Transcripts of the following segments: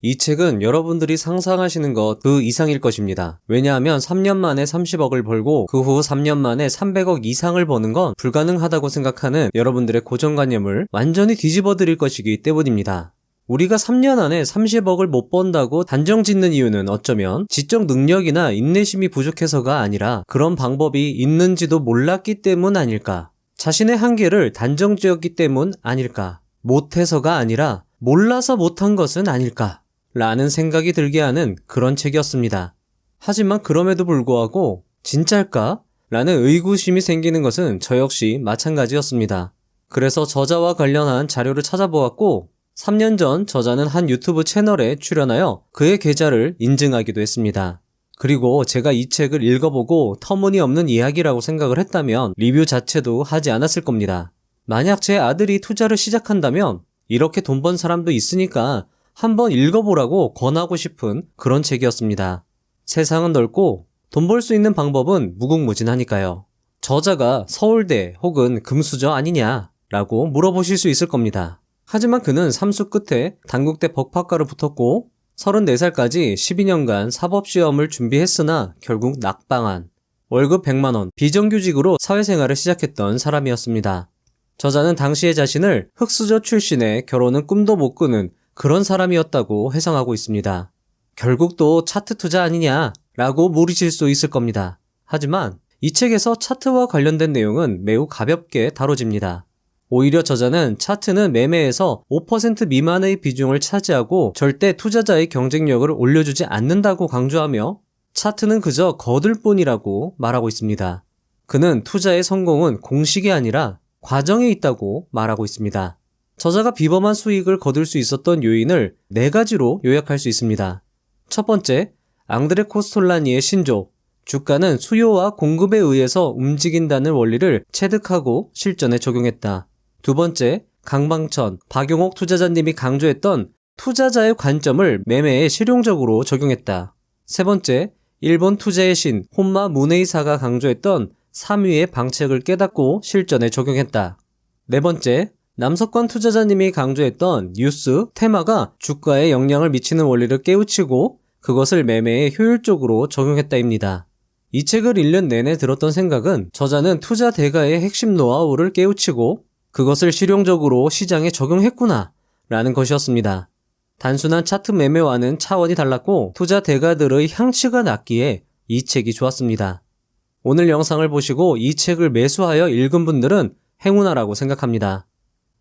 이 책은 여러분들이 상상하시는 것 그 이상일 것입니다. 왜냐하면 3년 만에 30억을 벌고 그 후 3년 만에 300억 이상을 버는 건 불가능하다고 생각하는 여러분들의 고정관념을 완전히 뒤집어 드릴 것이기 때문입니다. 우리가 3년 안에 30억을 못 번다고 단정 짓는 이유는 어쩌면 지적 능력이나 인내심이 부족해서가 아니라 그런 방법이 있는지도 몰랐기 때문 아닐까? 자신의 한계를 단정 지었기 때문 아닐까? 못해서가 아니라 몰라서 못한 것은 아닐까? 라는 생각이 들게 하는 그런 책이었습니다. 하지만 그럼에도 불구하고 진짜일까? 라는 의구심이 생기는 것은 저 역시 마찬가지였습니다. 그래서 저자와 관련한 자료를 찾아보았고 3년 전 저자는 한 유튜브 채널에 출연하여 그의 계좌를 인증하기도 했습니다. 그리고 제가 이 책을 읽어보고 터무니없는 이야기라고 생각을 했다면 리뷰 자체도 하지 않았을 겁니다. 만약 제 아들이 투자를 시작한다면 이렇게 돈 번 사람도 있으니까 한번 읽어보라고 권하고 싶은 그런 책이었습니다. 세상은 넓고 돈 벌 수 있는 방법은 무궁무진하니까요. 저자가 서울대 혹은 금수저 아니냐 라고 물어보실 수 있을 겁니다. 하지만 그는 삼수 끝에 단국대 법학과를 붙었고 34살까지 12년간 사법시험을 준비했으나 결국 낙방한 월급 100만원 비정규직으로 사회생활을 시작했던 사람이었습니다. 저자는 당시의 자신을 흑수저 출신의 결혼은 꿈도 못 꾸는 그런 사람이었다고 해석하고 있습니다. 결국 또 차트 투자 아니냐 라고 물으실 수 있을 겁니다. 하지만 이 책에서 차트와 관련된 내용은 매우 가볍게 다뤄집니다. 오히려 저자는 차트는 매매에서 5% 미만의 비중을 차지하고 절대 투자자의 경쟁력을 올려주지 않는다고 강조하며 차트는 그저 거들 뿐이라고 말하고 있습니다. 그는 투자의 성공은 공식이 아니라 과정에 있다고 말하고 있습니다. 저자가 비범한 수익을 거둘 수 있었던 요인을 4가지로 요약할 수 있습니다. 첫 번째, 앙드레 코스톨라니의 신조, 주가는 수요와 공급에 의해서 움직인다는 원리를 체득하고 실전에 적용했다. 두 번째, 강방천, 박용옥 투자자님이 강조했던 투자자의 관점을 매매에 실용적으로 적용했다. 세 번째, 일본 투자의 신 혼마 무네이사가 강조했던 3위의 방책을 깨닫고 실전에 적용했다. 네 번째, 남석관 투자자님이 강조했던 뉴스, 테마가 주가에 영향을 미치는 원리를 깨우치고 그것을 매매에 효율적으로 적용했다입니다. 이 책을 읽는 내내 들었던 생각은 저자는 투자 대가의 핵심 노하우를 깨우치고 그것을 실용적으로 시장에 적용했구나 라는 것이었습니다. 단순한 차트 매매와는 차원이 달랐고 투자 대가들의 향취가 났기에 이 책이 좋았습니다. 오늘 영상을 보시고 이 책을 매수하여 읽은 분들은 행운아라고 생각합니다.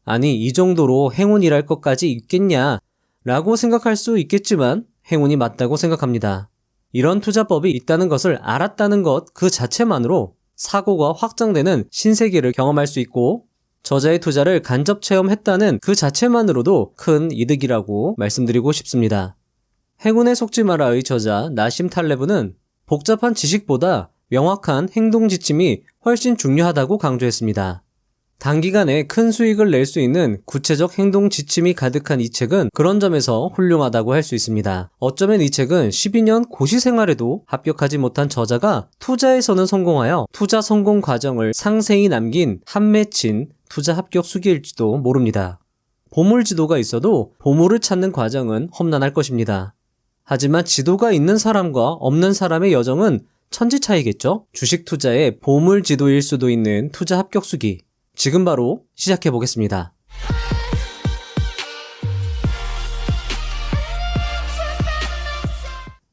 아니 이 정도로 행운이랄 것까지 있겠냐 라고 생각할 수 있겠지만 행운이 맞다고 생각합니다. 이런 투자법이 있다는 것을 알았다는 것 그 자체만으로 사고가 확장되는 신세계를 경험할 수 있고 저자의 투자를 간접 체험했다는 그 자체만으로도 큰 이득이라고 말씀드리고 싶습니다. 행운에 속지 마라의 저자 나심 탈레브는 복잡한 지식보다 명확한 행동 지침이 훨씬 중요하다고 강조했습니다. 단기간에 큰 수익을 낼 수 있는 구체적 행동 지침이 가득한 이 책은 그런 점에서 훌륭하다고 할 수 있습니다. 어쩌면 이 책은 12년 고시 생활에도 합격하지 못한 저자가 투자에서는 성공하여 투자 성공 과정을 상세히 남긴 한 맺힌 투자 합격 수기일지도 모릅니다. 보물 지도가 있어도 보물을 찾는 과정은 험난할 것입니다. 하지만 지도가 있는 사람과 없는 사람의 여정은 천지 차이겠죠? 주식 투자의 보물 지도일 수도 있는 투자 합격 수기. 지금 바로 시작해 보겠습니다.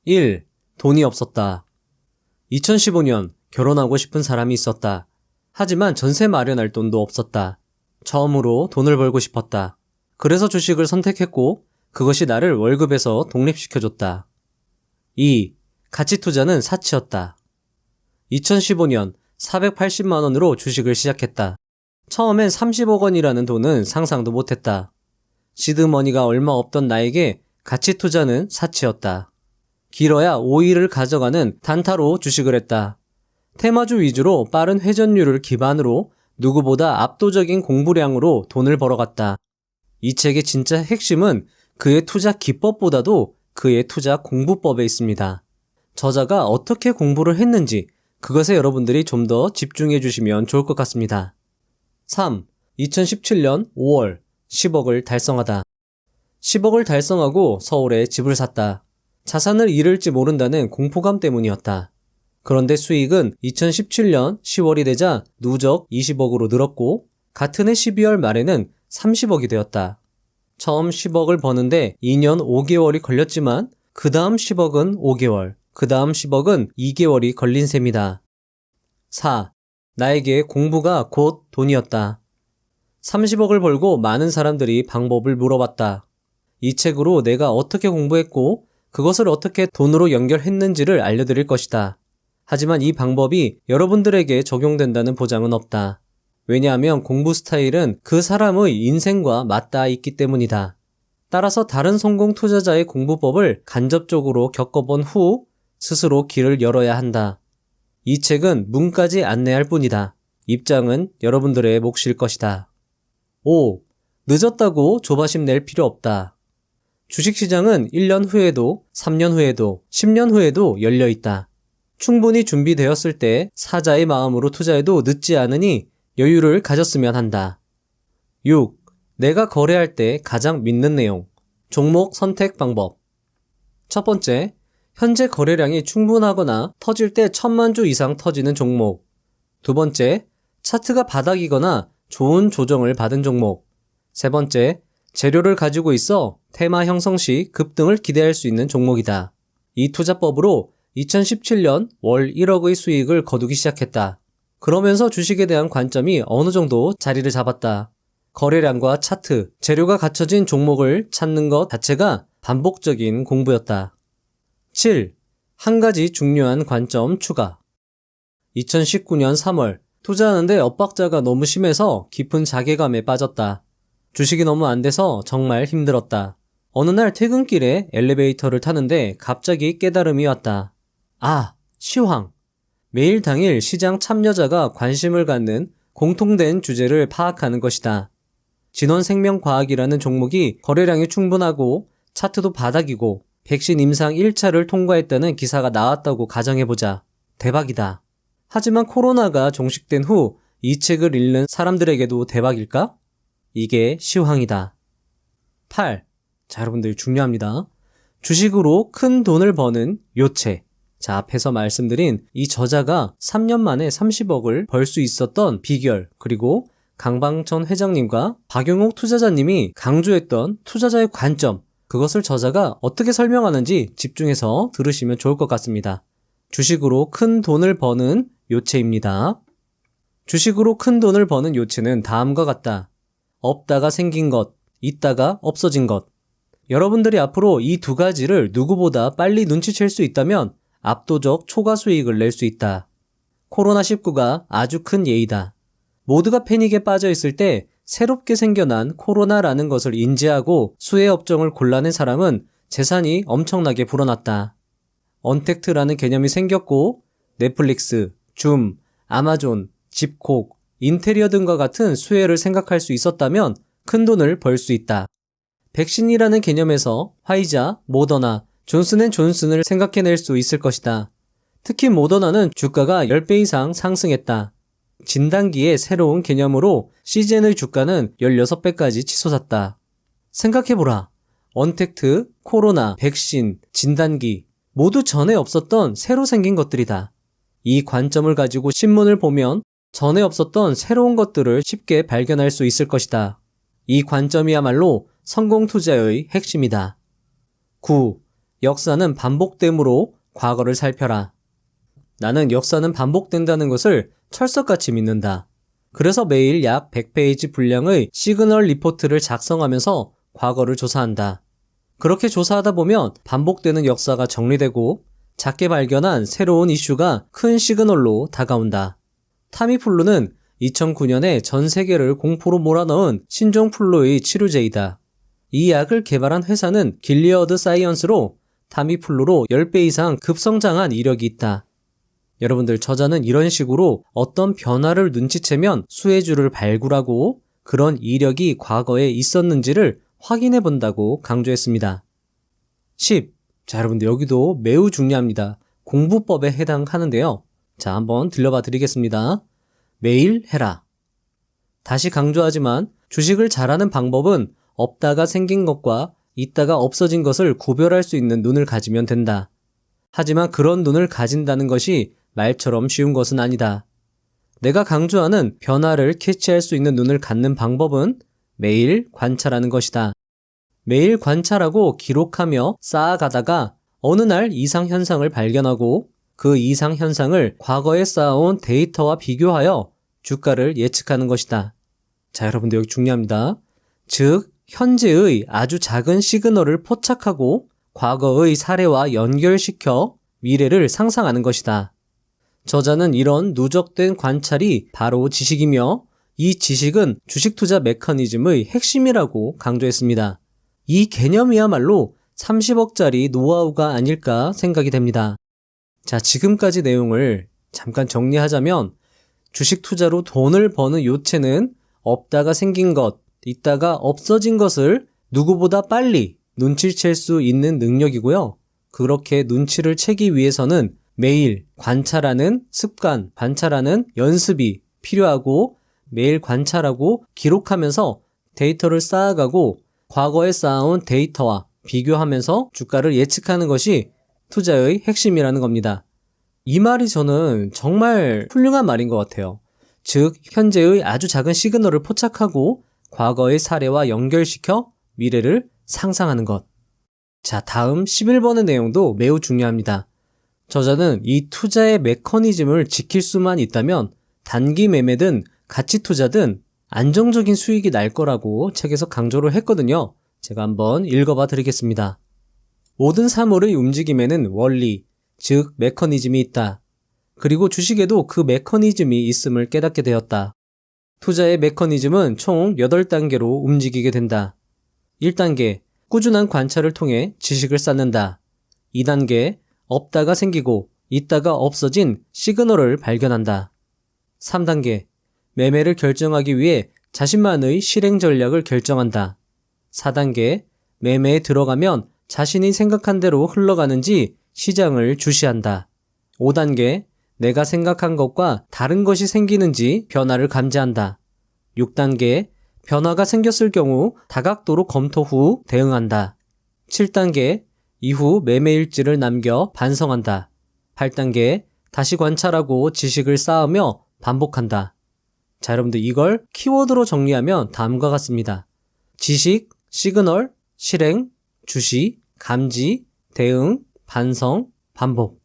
1. 돈이 없었다. 2015년 결혼하고 싶은 사람이 있었다. 하지만 전세 마련할 돈도 없었다. 처음으로 돈을 벌고 싶었다. 그래서 주식을 선택했고 그것이 나를 월급에서 독립시켜줬다. 2. 가치 투자는 사치였다. 2015년 480만 원으로 주식을 시작했다. 처음엔 30억 원이라는 돈은 상상도 못했다. 시드머니가 얼마 없던 나에게 가치 투자는 사치였다. 길어야 5일을 가져가는 단타로 주식을 했다. 테마주 위주로 빠른 회전율을 기반으로 누구보다 압도적인 공부량으로 돈을 벌어갔다. 이 책의 진짜 핵심은 그의 투자 기법보다도 그의 투자 공부법에 있습니다. 저자가 어떻게 공부를 했는지 그것에 여러분들이 좀 더 집중해 주시면 좋을 것 같습니다. 3. 2017년 5월 10억을 달성하다. 10억을 달성하고 서울에 집을 샀다. 자산을 잃을지 모른다는 공포감 때문이었다. 그런데 수익은 2017년 10월이 되자 누적 20억으로 늘었고 같은 해 12월 말에는 30억이 되었다. 처음 10억을 버는데 2년 5개월이 걸렸지만 그 다음 10억은 5개월, 그 다음 10억은 2개월이 걸린 셈이다. 4. 나에게 공부가 곧 돈이었다. 30억을 벌고 많은 사람들이 방법을 물어봤다. 이 책으로 내가 어떻게 공부했고 그것을 어떻게 돈으로 연결했는지를 알려드릴 것이다. 하지만 이 방법이 여러분들에게 적용된다는 보장은 없다. 왜냐하면 공부 스타일은 그 사람의 인생과 맞닿아 있기 때문이다. 따라서 다른 성공 투자자의 공부법을 간접적으로 겪어본 후 스스로 길을 열어야 한다. 이 책은 문까지 안내할 뿐이다. 입장은 여러분들의 몫일 것이다. 5. 늦었다고 조바심 낼 필요 없다. 주식시장은 1년 후에도, 3년 후에도, 10년 후에도 열려있다. 충분히 준비되었을 때 사자의 마음으로 투자해도 늦지 않으니 여유를 가졌으면 한다. 6. 내가 거래할 때 가장 믿는 내용. 종목 선택 방법. 첫 번째, 현재 거래량이 충분하거나 터질 때 1000만 주 이상 터지는 종목. 두 번째, 차트가 바닥이거나 좋은 조정을 받은 종목. 세 번째, 재료를 가지고 있어 테마 형성 시 급등을 기대할 수 있는 종목이다. 이 투자법으로 2017년 월 1억의 수익을 거두기 시작했다. 그러면서 주식에 대한 관점이 어느 정도 자리를 잡았다. 거래량과 차트, 재료가 갖춰진 종목을 찾는 것 자체가 반복적인 공부였다. 7. 한 가지 중요한 관점 추가. 2019년 3월, 투자하는데 엇박자가 너무 심해서 깊은 자괴감에 빠졌다. 주식이 너무 안 돼서 정말 힘들었다. 어느 날 퇴근길에 엘리베이터를 타는데 갑자기 깨달음이 왔다. 아, 시황. 매일 당일 시장 참여자가 관심을 갖는 공통된 주제를 파악하는 것이다. 진원생명과학이라는 종목이 거래량이 충분하고 차트도 바닥이고 백신 임상 1차를 통과했다는 기사가 나왔다고 가정해보자. 대박이다. 하지만 코로나가 종식된 후 이 책을 읽는 사람들에게도 대박일까? 이게 시황이다. 8. 자, 여러분들 중요합니다. 주식으로 큰 돈을 버는 요체. 자, 앞에서 말씀드린 이 저자가 3년 만에 30억을 벌 수 있었던 비결, 그리고 강방천 회장님과 박용옥 투자자님이 강조했던 투자자의 관점, 그것을 저자가 어떻게 설명하는지 집중해서 들으시면 좋을 것 같습니다. 주식으로 큰 돈을 버는 요체입니다. 주식으로 큰 돈을 버는 요체는 다음과 같다. 없다가 생긴 것, 있다가 없어진 것. 여러분들이 앞으로 이 두 가지를 누구보다 빨리 눈치챌 수 있다면 압도적 초과 수익을 낼 수 있다. 코로나19가 아주 큰 예이다. 모두가 패닉에 빠져 있을 때 새롭게 생겨난 코로나라는 것을 인지하고 수혜 업종을 골라낸 사람은 재산이 엄청나게 불어났다. 언택트라는 개념이 생겼고 넷플릭스, 줌, 아마존, 집콕, 인테리어 등과 같은 수혜를 생각할 수 있었다면 큰 돈을 벌 수 있다. 백신이라는 개념에서 화이자, 모더나, 존슨앤존슨을 생각해낼 수 있을 것이다. 특히 모더나는 주가가 10배 이상 상승했다. 진단기의 새로운 개념으로 시젠의 주가는 16배까지 치솟았다. 생각해보라. 언택트, 코로나, 백신, 진단기 모두 전에 없었던 새로 생긴 것들이다. 이 관점을 가지고 신문을 보면 전에 없었던 새로운 것들을 쉽게 발견할 수 있을 것이다. 이 관점이야말로 성공 투자의 핵심이다. 9. 역사는 반복되므로 과거를 살펴라. 나는 역사는 반복된다는 것을 철석같이 믿는다. 그래서 매일 약 100페이지 분량의 시그널 리포트를 작성하면서 과거를 조사한다. 그렇게 조사하다 보면 반복되는 역사가 정리되고 작게 발견한 새로운 이슈가 큰 시그널로 다가온다. 타미플루는 2009년에 전 세계를 공포로 몰아넣은 신종플루의 치료제이다. 이 약을 개발한 회사는 길리어드 사이언스로 타미플루로 10배 이상 급성장한 이력이 있다. 여러분들, 저자는 이런 식으로 어떤 변화를 눈치채면 수혜주를 발굴하고 그런 이력이 과거에 있었는지를 확인해 본다고 강조했습니다. 10. 자, 여러분들 여기도 매우 중요합니다. 공부법에 해당하는데요. 자, 한번 들려봐 드리겠습니다. 매일 해라. 다시 강조하지만 주식을 잘하는 방법은 없다가 생긴 것과 있다가 없어진 것을 구별할 수 있는 눈을 가지면 된다. 하지만 그런 눈을 가진다는 것이 말처럼 쉬운 것은 아니다. 내가 강조하는 변화를 캐치할 수 있는 눈을 갖는 방법은 매일 관찰하는 것이다. 매일 관찰하고 기록하며 쌓아가다가 어느 날 이상 현상을 발견하고 그 이상 현상을 과거에 쌓아온 데이터와 비교하여 주가를 예측하는 것이다. 자, 여러분들 여기 중요합니다. 즉, 현재의 아주 작은 시그널을 포착하고 과거의 사례와 연결시켜 미래를 상상하는 것이다. 저자는 이런 누적된 관찰이 바로 지식이며 이 지식은 주식 투자 메커니즘의 핵심이라고 강조했습니다. 이 개념이야말로 30억짜리 노하우가 아닐까 생각이 됩니다. 자, 지금까지 내용을 잠깐 정리하자면 주식 투자로 돈을 버는 요체는 없다가 생긴 것, 있다가 없어진 것을 누구보다 빨리 눈치챌 수 있는 능력이고요. 그렇게 눈치를 채기 위해서는 매일 관찰하는 습관, 관찰하는 연습이 필요하고 매일 관찰하고 기록하면서 데이터를 쌓아가고 과거에 쌓아온 데이터와 비교하면서 주가를 예측하는 것이 투자의 핵심이라는 겁니다. 이 말이 저는 정말 훌륭한 말인 것 같아요. 즉, 현재의 아주 작은 시그널을 포착하고 과거의 사례와 연결시켜 미래를 상상하는 것. 자, 다음 11번의 내용도 매우 중요합니다. 저자는 이 투자의 메커니즘을 지킬 수만 있다면 단기 매매든 가치 투자든 안정적인 수익이 날 거라고 책에서 강조를 했거든요. 제가 한번 읽어봐 드리겠습니다. 모든 사물의 움직임에는 원리, 즉 메커니즘이 있다. 그리고 주식에도 그 메커니즘이 있음을 깨닫게 되었다. 투자의 메커니즘은 총 8단계로 움직이게 된다. 1단계, 꾸준한 관찰을 통해 지식을 쌓는다. 2단계, 없다가 생기고 있다가 없어진 시그널을 발견한다. 3단계, 매매를 결정하기 위해 자신만의 실행 전략을 결정한다. 4단계, 매매에 들어가면 자신이 생각한 대로 흘러가는지 시장을 주시한다. 5단계, 내가 생각한 것과 다른 것이 생기는지 변화를 감지한다. 6단계, 변화가 생겼을 경우 다각도로 검토 후 대응한다. 7단계, 이후 매매일지를 남겨 반성한다. 8단계, 다시 관찰하고 지식을 쌓으며 반복한다. 자, 여러분들 이걸 키워드로 정리하면 다음과 같습니다. 지식, 시그널, 실행, 주시, 감지, 대응, 반성, 반복.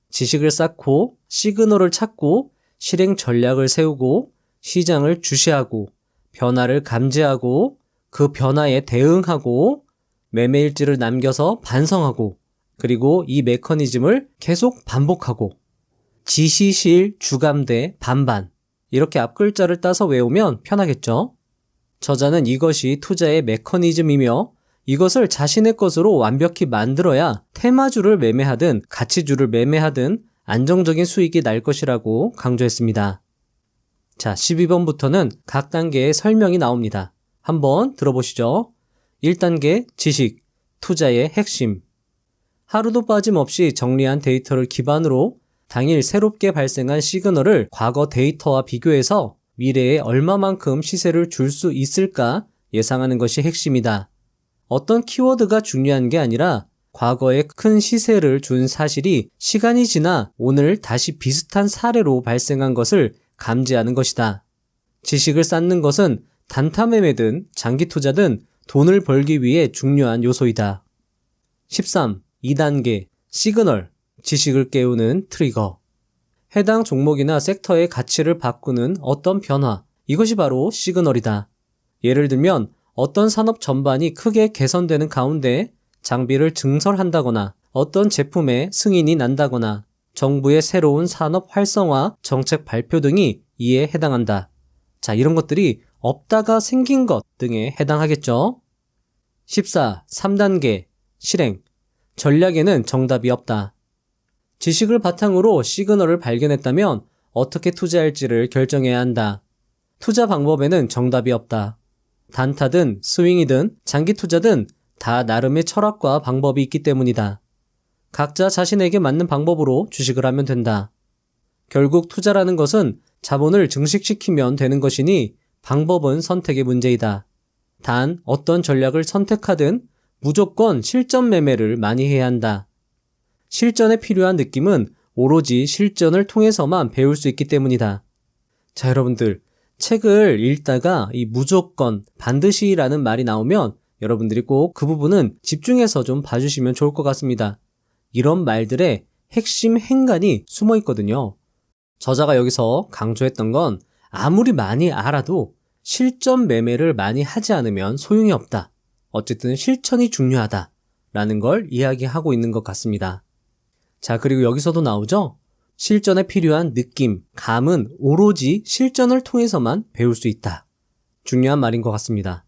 지식을 쌓고 시그널을 찾고 실행 전략을 세우고 시장을 주시하고 변화를 감지하고 그 변화에 대응하고 매매일지를 남겨서 반성하고 그리고 이 메커니즘을 계속 반복하고 지시실, 주감대, 반반 이렇게 앞글자를 따서 외우면 편하겠죠? 저자는 이것이 투자의 메커니즘이며 이것을 자신의 것으로 완벽히 만들어야 테마주를 매매하든 가치주를 매매하든 안정적인 수익이 날 것이라고 강조했습니다. 자, 12번부터는 각 단계의 설명이 나옵니다. 한번 들어보시죠. 1단계 지식, 투자의 핵심. 하루도 빠짐없이 정리한 데이터를 기반으로 당일 새롭게 발생한 시그널을 과거 데이터와 비교해서 미래에 얼마만큼 시세를 줄 수 있을까 예상하는 것이 핵심이다. 어떤 키워드가 중요한 게 아니라 과거에 큰 시세를 준 사실이 시간이 지나 오늘 다시 비슷한 사례로 발생한 것을 감지하는 것이다. 지식을 쌓는 것은 단타 매매든 장기 투자든 돈을 벌기 위해 중요한 요소이다. 13. 2단계 시그널, 지식을 깨우는 트리거. 해당 종목이나 섹터의 가치를 바꾸는 어떤 변화, 이것이 바로 시그널이다. 예를 들면 어떤 산업 전반이 크게 개선되는 가운데 장비를 증설한다거나 어떤 제품의 승인이 난다거나 정부의 새로운 산업 활성화 정책 발표 등이 이에 해당한다. 자, 이런 것들이 없다가 생긴 것 등에 해당하겠죠. 14. 3단계 실행. 전략에는 정답이 없다. 지식을 바탕으로 시그널을 발견했다면 어떻게 투자할지를 결정해야 한다. 투자 방법에는 정답이 없다. 단타든 스윙이든 장기 투자든 다 나름의 철학과 방법이 있기 때문이다. 각자 자신에게 맞는 방법으로 주식을 하면 된다. 결국 투자라는 것은 자본을 증식시키면 되는 것이니 방법은 선택의 문제이다. 단 어떤 전략을 선택하든 무조건 실전 매매를 많이 해야 한다. 실전에 필요한 느낌은 오로지 실전을 통해서만 배울 수 있기 때문이다. 자, 여러분들, 책을 읽다가 이 무조건, 반드시라는 말이 나오면 여러분들이 꼭 그 부분은 집중해서 좀 봐주시면 좋을 것 같습니다. 이런 말들의 핵심 행간이 숨어 있거든요. 저자가 여기서 강조했던 건 아무리 많이 알아도 실전 매매를 많이 하지 않으면 소용이 없다. 어쨌든 실천이 중요하다. 라는 걸 이야기하고 있는 것 같습니다. 자, 그리고 여기서도 나오죠? 실전에 필요한 느낌, 감은 오로지 실전을 통해서만 배울 수 있다. 중요한 말인 것 같습니다.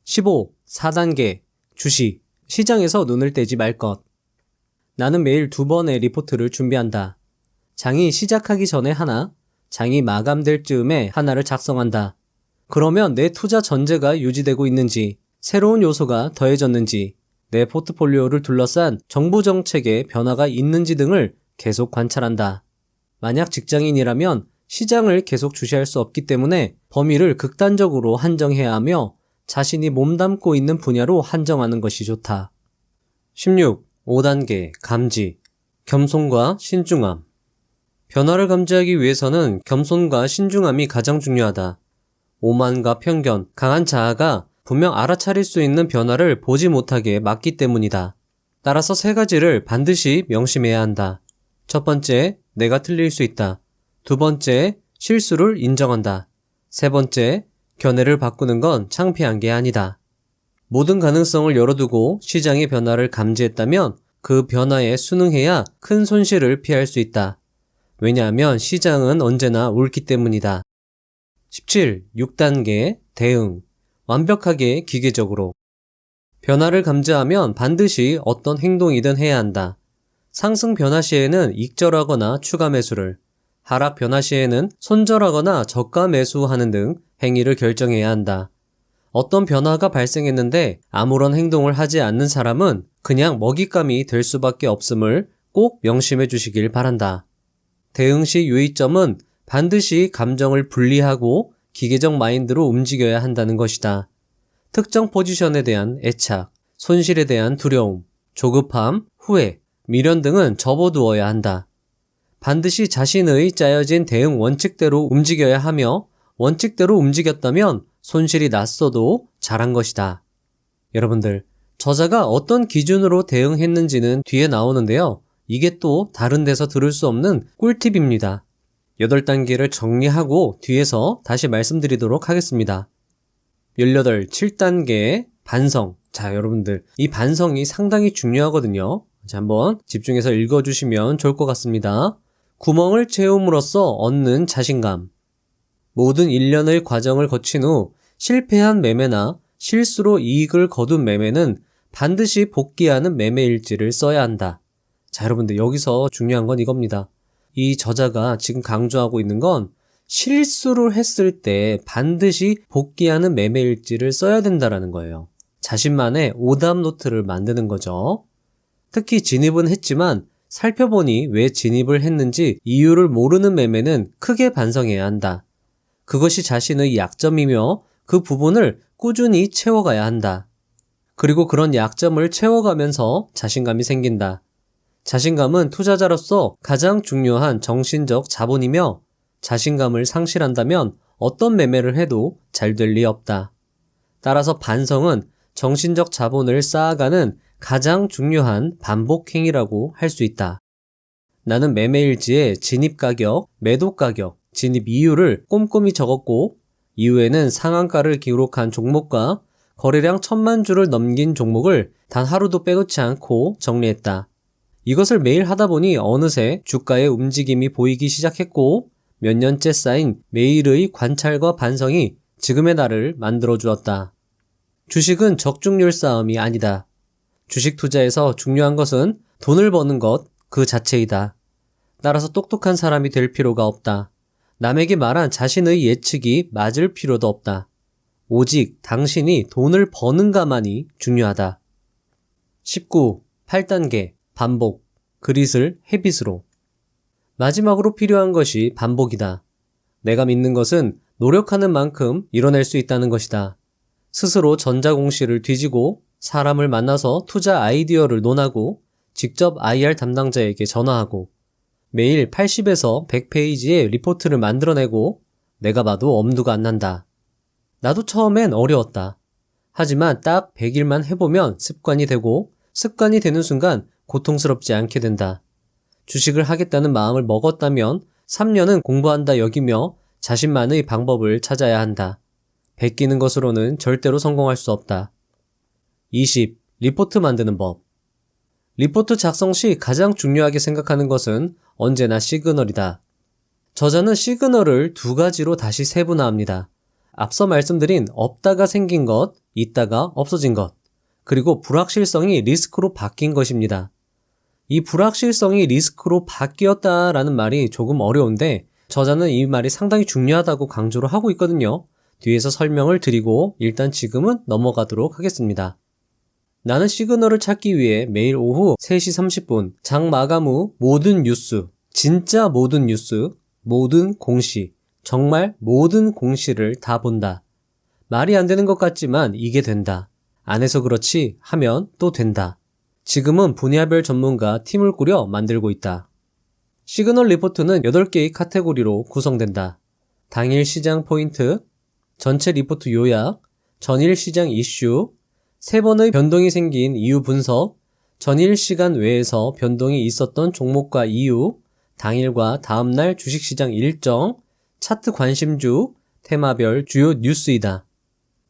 15. 4단계. 주시. 시장에서 눈을 떼지 말 것. 나는 매일 2번의 리포트를 준비한다. 장이 시작하기 전에 하나, 장이 마감될 즈음에 하나를 작성한다. 그러면 내 투자 전제가 유지되고 있는지, 새로운 요소가 더해졌는지, 내 포트폴리오를 둘러싼 정부 정책에 변화가 있는지 등을 계속 관찰한다. 만약 직장인이라면 시장을 계속 주시할 수 없기 때문에 범위를 극단적으로 한정해야 하며 자신이 몸담고 있는 분야로 한정하는 것이 좋다. 16. 5단계 감지. 겸손과 신중함. 변화를 감지하기 위해서는 겸손과 신중함이 가장 중요하다. 오만과 편견, 강한 자아가 분명 알아차릴 수 있는 변화를 보지 못하게 막기 때문이다. 따라서 3가지를 반드시 명심해야 한다. 첫 번째, 내가 틀릴 수 있다. 두 번째, 실수를 인정한다. 세 번째, 견해를 바꾸는 건 창피한 게 아니다. 모든 가능성을 열어두고 시장의 변화를 감지했다면 그 변화에 순응해야 큰 손실을 피할 수 있다. 왜냐하면 시장은 언제나 옳기 때문이다. 17. 6단계 대응. 완벽하게 기계적으로. 변화를 감지하면 반드시 어떤 행동이든 해야 한다. 상승 변화 시에는 익절하거나 추가 매수를, 하락 변화 시에는 손절하거나 저가 매수하는 등 행위를 결정해야 한다. 어떤 변화가 발생했는데 아무런 행동을 하지 않는 사람은 그냥 먹잇감이 될 수밖에 없음을 꼭 명심해 주시길 바란다. 대응 시 유의점은 반드시 감정을 분리하고 기계적 마인드로 움직여야 한다는 것이다. 특정 포지션에 대한 애착, 손실에 대한 두려움, 조급함, 후회, 미련 등은 접어두어야 한다. 반드시 자신의 짜여진 대응 원칙대로 움직여야 하며 원칙대로 움직였다면 손실이 났어도 잘한 것이다. 여러분들, 저자가 어떤 기준으로 대응했는지는 뒤에 나오는데요. 이게 또 다른 데서 들을 수 없는 꿀팁입니다. 8단계를 정리하고 뒤에서 다시 말씀드리도록 하겠습니다. 18. 7단계 반성. 자, 여러분들, 이 반성이 상당히 중요하거든요. 자, 한번 집중해서 읽어주시면 좋을 것 같습니다. 구멍을 채움으로써 얻는 자신감. 모든 일련의 과정을 거친 후 실패한 매매나 실수로 이익을 거둔 매매는 반드시 복귀하는 매매일지를 써야 한다. 자, 여러분들, 여기서 중요한 건 이겁니다. 이 저자가 지금 강조하고 있는 건 실수를 했을 때 반드시 복귀하는 매매일지를 써야 된다라는 거예요. 자신만의 오답 노트를 만드는 거죠. 특히 진입은 했지만 살펴보니 왜 진입을 했는지 이유를 모르는 매매는 크게 반성해야 한다. 그것이 자신의 약점이며 그 부분을 꾸준히 채워가야 한다. 그리고 그런 약점을 채워가면서 자신감이 생긴다. 자신감은 투자자로서 가장 중요한 정신적 자본이며 자신감을 상실한다면 어떤 매매를 해도 잘 될 리 없다. 따라서 반성은 정신적 자본을 쌓아가는 가장 중요한 반복 행위라고 할 수 있다. 나는 매매일지에 진입 가격, 매도 가격, 진입 이유를 꼼꼼히 적었고 이후에는 상한가를 기록한 종목과 거래량 1000만 주를 넘긴 종목을 단 하루도 빼놓지 않고 정리했다. 이것을 매일 하다 보니 어느새 주가의 움직임이 보이기 시작했고 몇 년째 쌓인 매일의 관찰과 반성이 지금의 나를 만들어 주었다. 주식은 적중률 싸움이 아니다. 주식 투자에서 중요한 것은 돈을 버는 것 그 자체이다. 따라서 똑똑한 사람이 될 필요가 없다. 남에게 말한 자신의 예측이 맞을 필요도 없다. 오직 당신이 돈을 버는가만이 중요하다. 19. 8단계 반복, 그릿을 헤빗으로. 마지막으로 필요한 것이 반복이다. 내가 믿는 것은 노력하는 만큼 이뤄낼 수 있다는 것이다. 스스로 전자공시를 뒤지고 사람을 만나서 투자 아이디어를 논하고 직접 IR 담당자에게 전화하고 매일 80에서 100페이지의 리포트를 만들어내고 내가 봐도 엄두가 안 난다. 나도 처음엔 어려웠다. 하지만 딱 100일만 해보면 습관이 되고 습관이 되는 순간 고통스럽지 않게 된다. 주식을 하겠다는 마음을 먹었다면 3년은 공부한다 여기며 자신만의 방법을 찾아야 한다. 베끼는 것으로는 절대로 성공할 수 없다. 20. 리포트 만드는 법. 리포트 작성 시 가장 중요하게 생각하는 것은 언제나 시그널이다. 저자는 시그널을 두 가지로 다시 세분화합니다. 앞서 말씀드린 없다가 생긴 것, 있다가 없어진 것, 그리고 불확실성이 리스크로 바뀐 것입니다. 이 불확실성이 리스크로 바뀌었다라는 말이 조금 어려운데 저자는 이 말이 상당히 중요하다고 강조를 하고 있거든요. 뒤에서 설명을 드리고 일단 지금은 넘어가도록 하겠습니다. 나는 시그널을 찾기 위해 매일 오후 3시 30분 장 마감 후 모든 뉴스, 진짜 모든 뉴스, 모든 공시, 정말 모든 공시를 다 본다. 말이 안 되는 것 같지만 이게 된다. 안 해서 그렇지 하면 또 된다. 지금은 분야별 전문가 팀을 꾸려 만들고 있다. 시그널 리포트는 8개의 카테고리로 구성된다. 당일 시장 포인트, 전체 리포트 요약, 전일 시장 이슈, 3번의 변동이 생긴 이유 분석, 전일 시간 외에서 변동이 있었던 종목과 이유, 당일과 다음날 주식시장 일정, 차트 관심주, 테마별 주요 뉴스이다.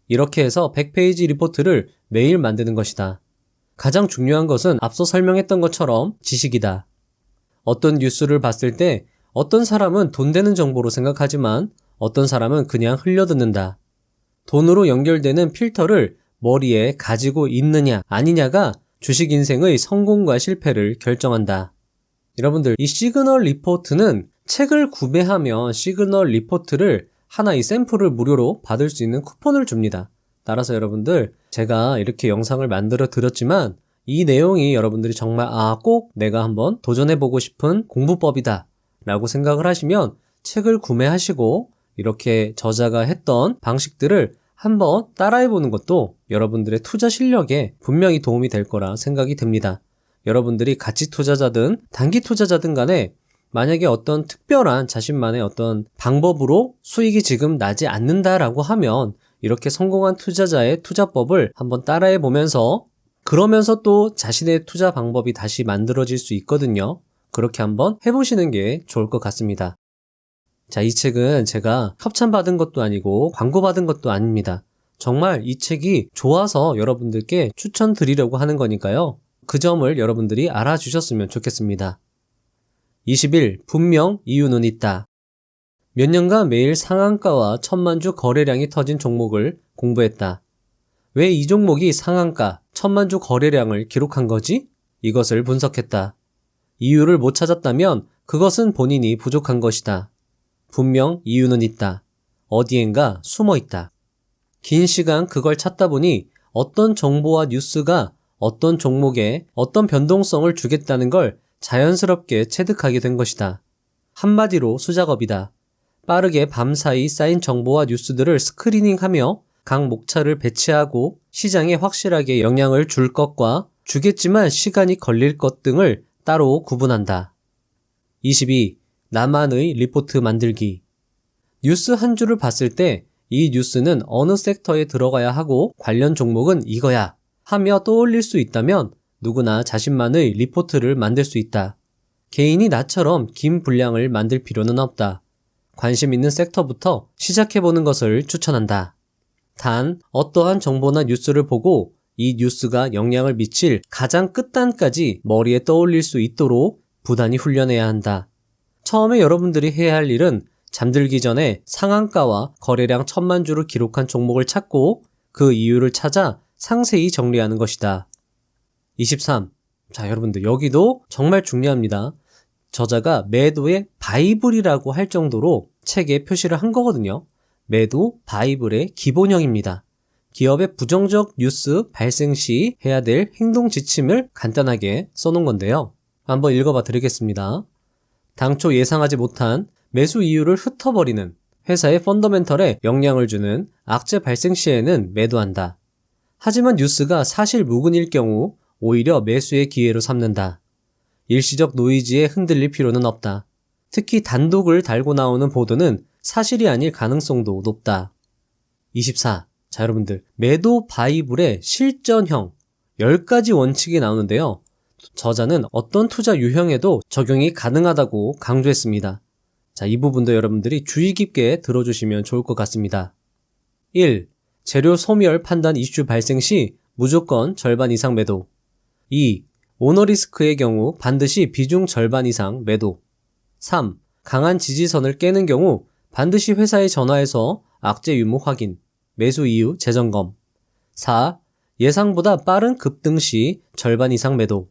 이렇게 해서 100페이지 리포트를 매일 만드는 것이다. 가장 중요한 것은 앞서 설명했던 것처럼 지식이다. 어떤 뉴스를 봤을 때 어떤 사람은 돈 되는 정보로 생각하지만 어떤 사람은 그냥 흘려듣는다. 돈으로 연결되는 필터를 머리에 가지고 있느냐 아니냐가 주식 인생의 성공과 실패를 결정한다. 여러분들, 이 시그널 리포트는 책을 구매하면 시그널 리포트를 하나의 샘플을 무료로 받을 수 있는 쿠폰을 줍니다. 따라서 여러분들, 제가 이렇게 영상을 만들어 드렸지만 이 내용이 여러분들이 정말 꼭 내가 한번 도전해보고 싶은 공부법이다 라고 생각을 하시면 책을 구매하시고 이렇게 저자가 했던 방식들을 한번 따라해보는 것도 여러분들의 투자 실력에 분명히 도움이 될 거라 생각이 듭니다. 여러분들이 가치 투자자든 단기 투자자든 간에 만약에 어떤 특별한 자신만의 어떤 방법으로 수익이 지금 나지 않는다라고 하면 이렇게 성공한 투자자의 투자법을 한번 따라해 보면서 그러면서 또 자신의 투자 방법이 다시 만들어질 수 있거든요. 그렇게 한번 해보시는 게 좋을 것 같습니다. 자, 이 책은 제가 협찬받은 것도 아니고 광고받은 것도 아닙니다. 정말 이 책이 좋아서 여러분들께 추천드리려고 하는 거니까요. 그 점을 여러분들이 알아주셨으면 좋겠습니다. 21. 분명 이유는 있다. 몇 년간 매일 상한가와 천만주 거래량이 터진 종목을 공부했다. 왜 이 종목이 상한가, 천만주 거래량을 기록한 거지? 이것을 분석했다. 이유를 못 찾았다면 그것은 본인이 부족한 것이다. 분명 이유는 있다. 어디엔가 숨어 있다. 긴 시간 그걸 찾다 보니 어떤 정보와 뉴스가 어떤 종목에 어떤 변동성을 주겠다는 걸 자연스럽게 체득하게 된 것이다. 한마디로 수작업이다. 빠르게 밤사이 쌓인 정보와 뉴스들을 스크리닝하며 각 목차를 배치하고 시장에 확실하게 영향을 줄 것과 주겠지만 시간이 걸릴 것 등을 따로 구분한다. 22. 나만의 리포트 만들기. 뉴스 한 줄을 봤을 때 이 뉴스는 어느 섹터에 들어가야 하고 관련 종목은 이거야 하며 떠올릴 수 있다면 누구나 자신만의 리포트를 만들 수 있다. 개인이 나처럼 긴 분량을 만들 필요는 없다. 관심 있는 섹터부터 시작해보는 것을 추천한다. 단, 어떠한 정보나 뉴스를 보고 이 뉴스가 영향을 미칠 가장 끝단까지 머리에 떠올릴 수 있도록 부단히 훈련해야 한다. 처음에 여러분들이 해야 할 일은 잠들기 전에 상한가와 거래량 1000만 주를 기록한 종목을 찾고 그 이유를 찾아 상세히 정리하는 것이다. 23. 자, 여러분들 여기도 정말 중요합니다. 저자가 매도의 바이블이라고 할 정도로 책에 표시를 한 거거든요. 매도 바이블의 기본형입니다. 기업의 부정적 뉴스 발생 시 해야 될 행동 지침을 간단하게 써놓은 건데요. 한번 읽어봐 드리겠습니다. 당초 예상하지 못한 매수 이유를 흩어버리는 회사의 펀더멘털에 영향을 주는 악재 발생 시에는 매도한다. 하지만 뉴스가 사실 무근일 경우 오히려 매수의 기회로 삼는다. 일시적 노이즈에 흔들릴 필요는 없다. 특히 단독을 달고 나오는 보도는 사실이 아닐 가능성도 높다. 24. 자, 여러분들, 매도 바이블의 실전형 10가지 원칙이 나오는데요. 저자는 어떤 투자 유형에도 적용이 가능하다고 강조했습니다. 자, 이 부분도 여러분들이 주의 깊게 들어주시면 좋을 것 같습니다. 1. 재료 소멸 판단 이슈 발생 시 무조건 절반 이상 매도. 2. 오너 리스크의 경우 반드시 비중 절반 이상 매도. 3. 강한 지지선을 깨는 경우 반드시 회사에 전화해서 악재 유무 확인, 매수 이유 재점검. 4. 예상보다 빠른 급등 시 절반 이상 매도.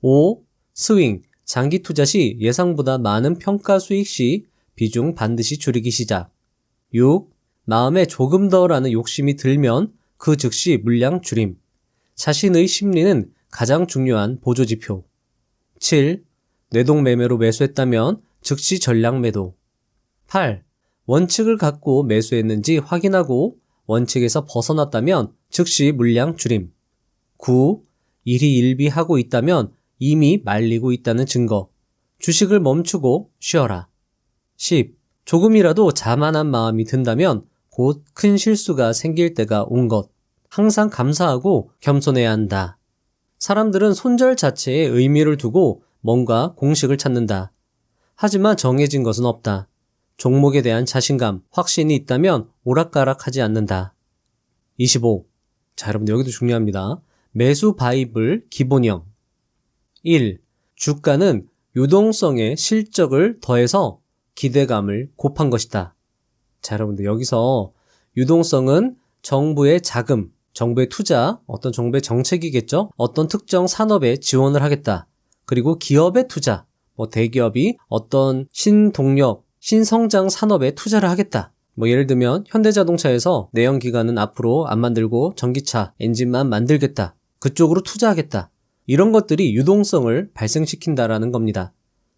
5. 스윙, 장기 투자 시 예상보다 많은 평가 수익 시 비중 반드시 줄이기 시작. 6. 마음에 조금 더라는 욕심이 들면 그 즉시 물량 줄임. 자신의 심리는 가장 중요한 보조지표. 7. 뇌동매매로 매수했다면 즉시 전량 매도. 8. 원칙을 갖고 매수했는지 확인하고 원칙에서 벗어났다면 즉시 물량 줄임. 9. 일희일비하고 있다면 이미 말리고 있다는 증거. 주식을 멈추고 쉬어라. 10. 조금이라도 자만한 마음이 든다면 곧 큰 실수가 생길 때가 온 것. 항상 감사하고 겸손해야 한다. 사람들은 손절 자체에 의미를 두고 뭔가 공식을 찾는다. 하지만 정해진 것은 없다. 종목에 대한 자신감, 확신이 있다면 오락가락하지 않는다. 25. 자, 여러분들 여기도 중요합니다. 매수 바이블 기본형. 1. 주가는 유동성의 실적을 더해서 기대감을 곱한 것이다. 자, 여러분들 여기서 유동성은 정부의 자금, 정부의 투자, 어떤 정부의 정책이겠죠? 어떤 특정 산업에 지원을 하겠다. 그리고 기업의 투자, 대기업이 어떤 신동력, 신성장 산업에 투자를 하겠다. 예를 들면 현대자동차에서 내연기관은 앞으로 안 만들고 전기차, 엔진만 만들겠다. 그쪽으로 투자하겠다. 이런 것들이 유동성을 발생시킨다라는 겁니다.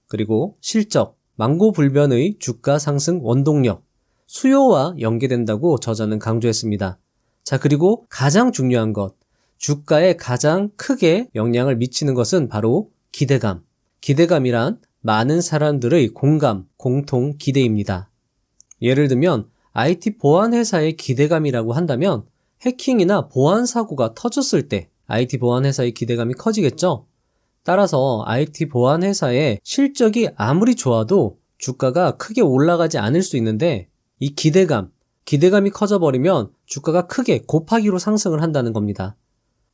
그리고 실적, 망고불변의 주가 상승 원동력, 수요와 연계된다고 저자는 강조했습니다. 자, 그리고 가장 중요한 것, 주가에 가장 크게 영향을 미치는 것은 바로 기대감. 기대감이란 많은 사람들의 공감, 공통 기대입니다. 예를 들면 IT 보안 회사의 기대감이라고 한다면 해킹이나 보안 사고가 터졌을 때 IT 보안 회사의 기대감이 커지겠죠? 따라서 IT 보안 회사의 실적이 아무리 좋아도 주가가 크게 올라가지 않을 수 있는데 이 기대감이 커져버리면 주가가 크게 곱하기로 상승을 한다는 겁니다.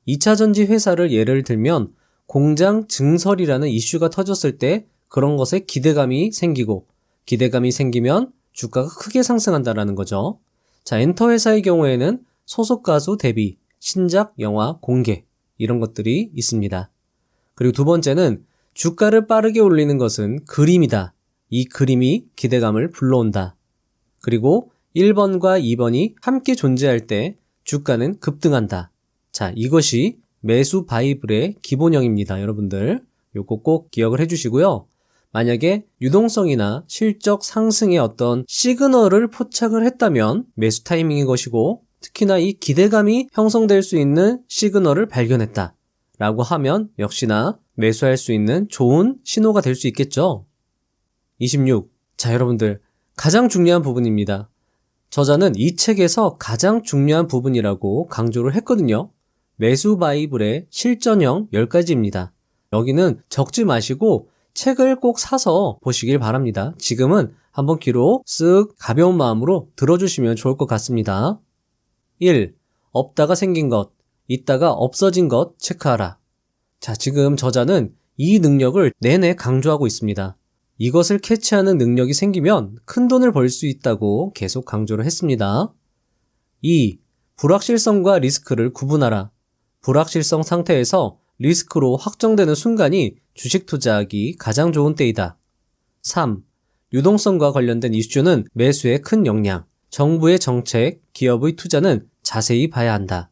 2차전지 회사를 예를 들면 공장 증설이라는 이슈가 터졌을 때 그런 것에 기대감이 생기고 기대감이 생기면 주가가 크게 상승한다라는 거죠. 자, 엔터 회사의 경우에는 소속 가수 데뷔, 신작 영화 공개 이런 것들이 있습니다. 그리고 두 번째는 주가를 빠르게 올리는 것은 그림이다. 이 그림이 기대감을 불러온다. 그리고 1번과 2번이 함께 존재할 때 주가는 급등한다. 자, 이것이 매수 바이블의 기본형입니다. 여러분들 요거 꼭 기억을 해주시고요. 만약에 유동성이나 실적 상승의 어떤 시그널을 포착을 했다면 매수 타이밍인 것이고 특히나 이 기대감이 형성될 수 있는 시그널을 발견했다 라고 하면 역시나 매수할 수 있는 좋은 신호가 될 수 있겠죠. 26. 자, 여러분들 가장 중요한 부분입니다. 저자는 이 책에서 가장 중요한 부분이라고 강조를 했거든요. 매수 바이블의 실전형 10가지입니다. 여기는 적지 마시고 책을 꼭 사서 보시길 바랍니다. 지금은 한번 귀로 쓱 가벼운 마음으로 들어주시면 좋을 것 같습니다. 1. 없다가 생긴 것, 있다가 없어진 것 체크하라. 자, 지금 저자는 이 능력을 내내 강조하고 있습니다. 이것을 캐치하는 능력이 생기면 큰 돈을 벌 수 있다고 계속 강조를 했습니다. 2. 불확실성과 리스크를 구분하라. 불확실성 상태에서 리스크로 확정되는 순간이 주식 투자하기 가장 좋은 때이다. 3. 유동성과 관련된 이슈는 매수에 큰 영향. 정부의 정책, 기업의 투자는 자세히 봐야 한다.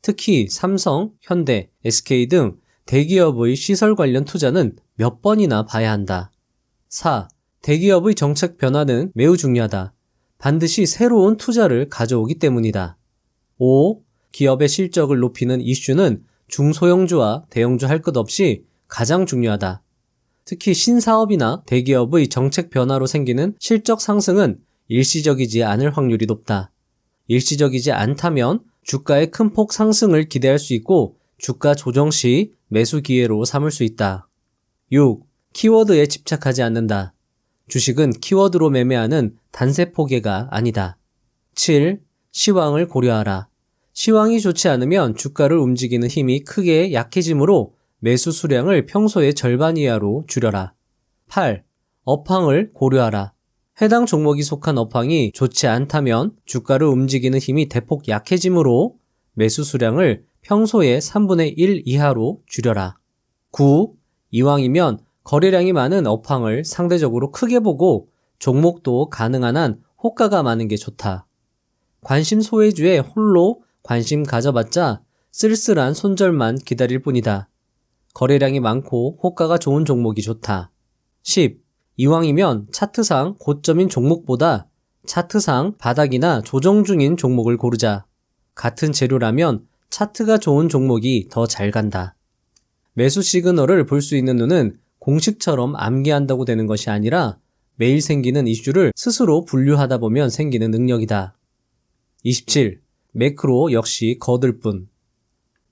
특히 삼성, 현대, SK 등 대기업의 시설 관련 투자는 몇 번이나 봐야 한다. 4. 대기업의 정책 변화는 매우 중요하다. 반드시 새로운 투자를 가져오기 때문이다. 5. 기업의 실적을 높이는 이슈는 중소형주와 대형주 할 것 없이 가장 중요하다. 특히 신사업이나 대기업의 정책 변화로 생기는 실적 상승은 일시적이지 않을 확률이 높다. 일시적이지 않다면 주가의 큰 폭 상승을 기대할 수 있고 주가 조정 시 매수 기회로 삼을 수 있다. 6. 키워드에 집착하지 않는다. 주식은 키워드로 매매하는 단세포개가 아니다. 7. 시황을 고려하라. 시황이 좋지 않으면 주가를 움직이는 힘이 크게 약해지므로 매수 수량을 평소의 절반 이하로 줄여라. 8. 업황을 고려하라. 해당 종목이 속한 업황이 좋지 않다면 주가를 움직이는 힘이 대폭 약해지므로 매수 수량을 평소의 3분의 1 이하로 줄여라. 9. 이왕이면 거래량이 많은 업황을 상대적으로 크게 보고 종목도 가능한 한 호가가 많은 게 좋다. 관심 소외주에 홀로 관심 가져봤자 쓸쓸한 손절만 기다릴 뿐이다. 거래량이 많고 호가가 좋은 종목이 좋다. 10. 이왕이면 차트상 고점인 종목보다 차트상 바닥이나 조정 중인 종목을 고르자. 같은 재료라면 차트가 좋은 종목이 더 잘 간다. 매수 시그널을 볼 수 있는 눈은 공식처럼 암기한다고 되는 것이 아니라 매일 생기는 이슈를 스스로 분류하다 보면 생기는 능력이다. 27. 매크로 역시 거들 뿐.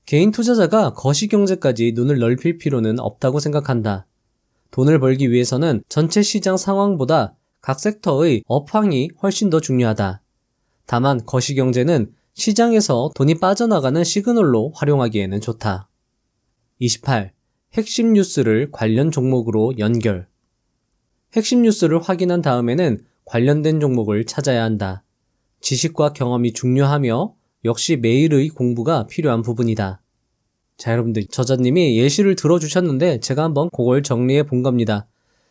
개인 투자자가 거시경제까지 눈을 넓힐 필요는 없다고 생각한다. 돈을 벌기 위해서는 전체 시장 상황보다 각 섹터의 업황이 훨씬 더 중요하다. 다만 거시경제는 시장에서 돈이 빠져나가는 시그널로 활용하기에는 좋다. 28. 핵심 뉴스를 관련 종목으로 연결. 핵심 뉴스를 확인한 다음에는 관련된 종목을 찾아야 한다. 지식과 경험이 중요하며 역시 매일의 공부가 필요한 부분이다. 자, 여러분들, 저자님이 예시를 들어주셨는데 제가 한번 그걸 정리해 본 겁니다.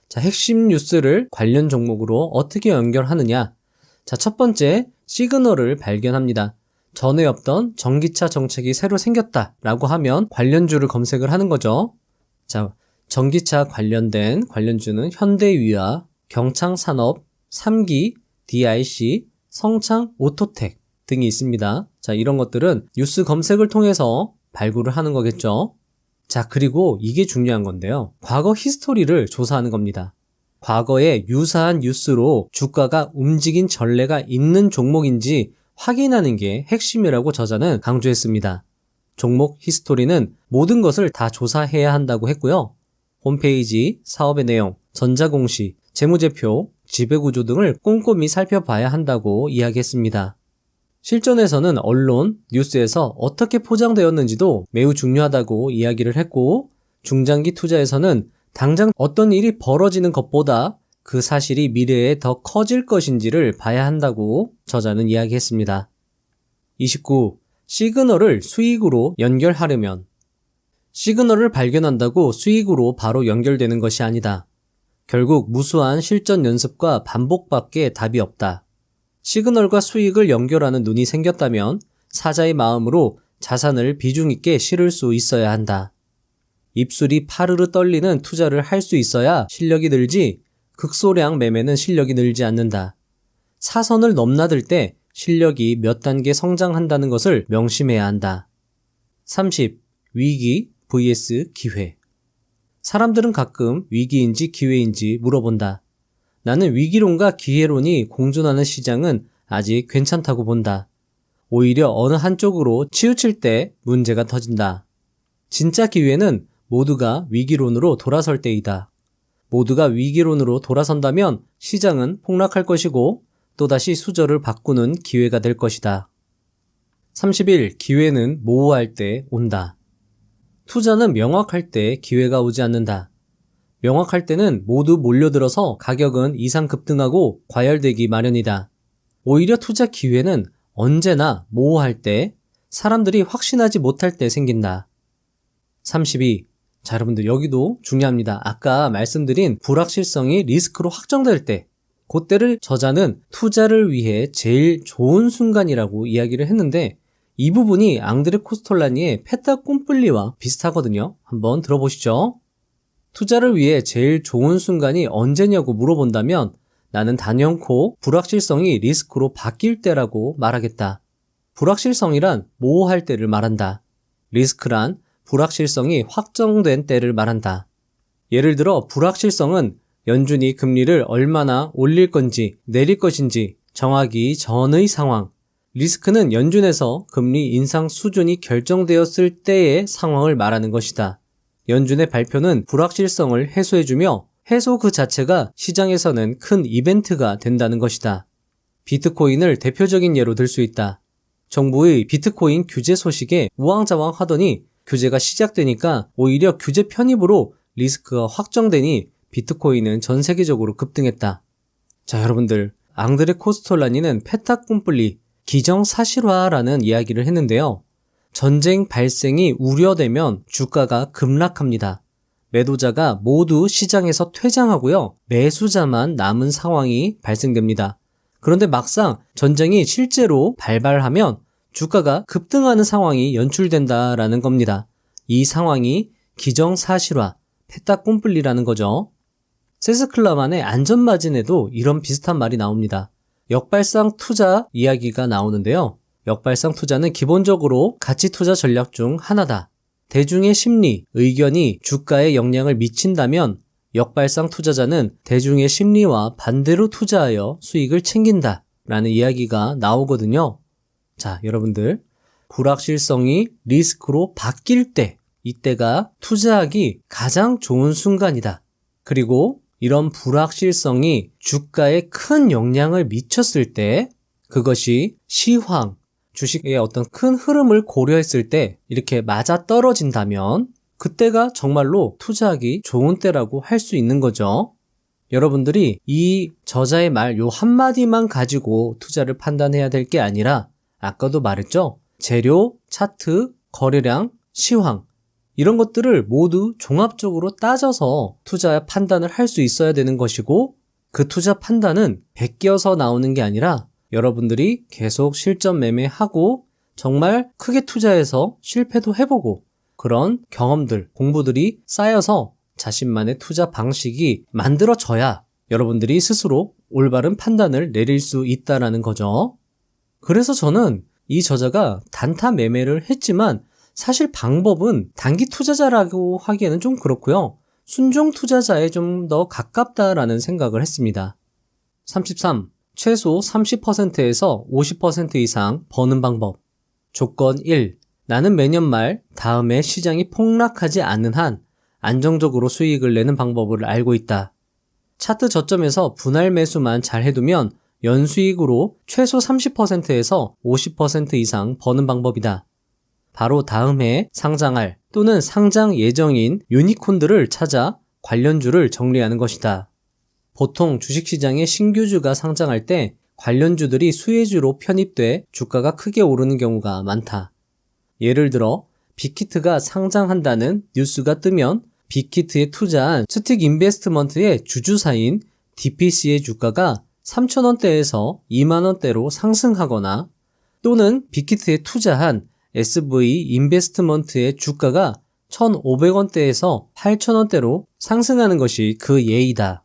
자, 핵심 뉴스를 관련 종목으로 어떻게 연결하느냐. 자, 첫 번째, 시그널을 발견합니다. 전에 없던 전기차 정책이 새로 생겼다라고 하면 관련주를 검색을 하는 거죠. 자, 전기차 관련된 관련주는 현대위아, 경창산업, 3기, DIC, 성창 오토텍 등이 있습니다. 자, 이런 것들은 뉴스 검색을 통해서 발굴을 하는 거겠죠. 자, 그리고 이게 중요한 건데요. 과거 히스토리를 조사하는 겁니다. 과거에 유사한 뉴스로 주가가 움직인 전례가 있는 종목인지 확인하는 게 핵심이라고 저자는 강조했습니다. 종목 히스토리는 모든 것을 다 조사해야 한다고 했고요. 홈페이지, 사업의 내용, 전자공시, 재무제표, 지배구조 등을 꼼꼼히 살펴봐야 한다고 이야기했습니다. 실전에서는 언론, 뉴스에서 어떻게 포장되었는지도 매우 중요하다고 이야기를 했고, 중장기 투자에서는 당장 어떤 일이 벌어지는 것보다 그 사실이 미래에 더 커질 것인지를 봐야 한다고 저자는 이야기했습니다. 29. 시그널을 수익으로 연결하려면. 시그널을 발견한다고 수익으로 바로 연결되는 것이 아니다. 결국 무수한 실전 연습과 반복밖에 답이 없다. 시그널과 수익을 연결하는 눈이 생겼다면 사자의 마음으로 자산을 비중 있게 실을 수 있어야 한다. 입술이 파르르 떨리는 투자를 할 수 있어야 실력이 늘지 극소량 매매는 실력이 늘지 않는다. 사선을 넘나들 때 실력이 몇 단계 성장한다는 것을 명심해야 한다. 30. 위기 vs 기회. 사람들은 가끔 위기인지 기회인지 물어본다. 나는 위기론과 기회론이 공존하는 시장은 아직 괜찮다고 본다. 오히려 어느 한쪽으로 치우칠 때 문제가 터진다. 진짜 기회는 모두가 위기론으로 돌아설 때이다. 모두가 위기론으로 돌아선다면 시장은 폭락할 것이고 또다시 수저를 바꾸는 기회가 될 것이다. 31. 기회는 모호할 때 온다. 투자는 명확할 때 기회가 오지 않는다. 명확할 때는 모두 몰려들어서 가격은 이상 급등하고 과열되기 마련이다. 오히려 투자 기회는 언제나 모호할 때, 사람들이 확신하지 못할 때 생긴다. 32. 자, 여러분들 여기도 중요합니다. 아까 말씀드린 불확실성이 리스크로 확정될 때, 그때를 저자는 투자를 위해 제일 좋은 순간이라고 이야기를 했는데 이 부분이 앙드레 코스톨라니의 페타 꼼플리와 비슷하거든요. 한번 들어보시죠. 투자를 위해 제일 좋은 순간이 언제냐고 물어본다면 나는 단연코 불확실성이 리스크로 바뀔 때라고 말하겠다. 불확실성이란 모호할 때를 말한다. 리스크란 불확실성이 확정된 때를 말한다. 예를 들어 불확실성은 연준이 금리를 얼마나 올릴 건지 내릴 것인지 정하기 전의 상황. 리스크는 연준에서 금리 인상 수준이 결정되었을 때의 상황을 말하는 것이다. 연준의 발표는 불확실성을 해소해주며 해소 그 자체가 시장에서는 큰 이벤트가 된다는 것이다. 비트코인을 대표적인 예로 들 수 있다. 정부의 비트코인 규제 소식에 우왕좌왕하더니 규제가 시작되니까 오히려 규제 편입으로 리스크가 확정되니 비트코인은 전 세계적으로 급등했다. 자, 여러분들, 앙드레 코스톨라니는 페타꿈플리, 기정사실화라는 이야기를 했는데요. 전쟁 발생이 우려되면 주가가 급락합니다. 매도자가 모두 시장에서 퇴장하고요. 매수자만 남은 상황이 발생됩니다. 그런데 막상 전쟁이 실제로 발발하면 주가가 급등하는 상황이 연출된다라는 겁니다. 이 상황이 기정사실화, 페타꿈플리라는 거죠. 세스클라만의 안전마진에도 이런 비슷한 말이 나옵니다. 역발상 투자 이야기가 나오는데요. 역발상 투자는 기본적으로 가치 투자 전략 중 하나다. 대중의 심리, 의견이 주가에 영향을 미친다면 역발상 투자자는 대중의 심리와 반대로 투자하여 수익을 챙긴다 라는 이야기가 나오거든요. 자, 여러분들, 불확실성이 리스크로 바뀔 때, 이때가 투자하기 가장 좋은 순간이다. 그리고 이런 불확실성이 주가에 큰 영향을 미쳤을 때, 그것이 시황, 주식의 어떤 큰 흐름을 고려했을 때 이렇게 맞아떨어진다면 그때가 정말로 투자하기 좋은 때라고 할 수 있는 거죠. 여러분들이 이 저자의 말 요 한마디만 가지고 투자를 판단해야 될 게 아니라 아까도 말했죠. 재료, 차트, 거래량, 시황 이런 것들을 모두 종합적으로 따져서 투자 판단을 할 수 있어야 되는 것이고 그 투자 판단은 베껴서 나오는 게 아니라 여러분들이 계속 실전 매매하고 정말 크게 투자해서 실패도 해보고 그런 경험들, 공부들이 쌓여서 자신만의 투자 방식이 만들어져야 여러분들이 스스로 올바른 판단을 내릴 수 있다라는 거죠. 그래서 저는 이 저자가 단타 매매를 했지만 사실 방법은 단기 투자자라고 하기에는 좀 그렇고요. 순종 투자자에 좀 더 가깝다라는 생각을 했습니다. 33. 최소 30%에서 50% 이상 버는 방법. 조건 1. 나는 매년 말 다음에 시장이 폭락하지 않는 한 안정적으로 수익을 내는 방법을 알고 있다. 차트 저점에서 분할 매수만 잘 해두면 연수익으로 최소 30%에서 50% 이상 버는 방법이다. 바로 다음 해 상장할 또는 상장 예정인 유니콘들을 찾아 관련주를 정리하는 것이다. 보통 주식시장에 신규주가 상장할 때 관련주들이 수혜주로 편입돼 주가가 크게 오르는 경우가 많다. 예를 들어 빅히트가 상장한다는 뉴스가 뜨면 빅히트에 투자한 스틱 인베스트먼트의 주주사인 DPC의 주가가 3,000원대에서 2만원대로 상승하거나 또는 빅히트에 투자한 SV 인베스트먼트의 주가가 1,500원대에서 8,000원대로 상승하는 것이 그 예이다.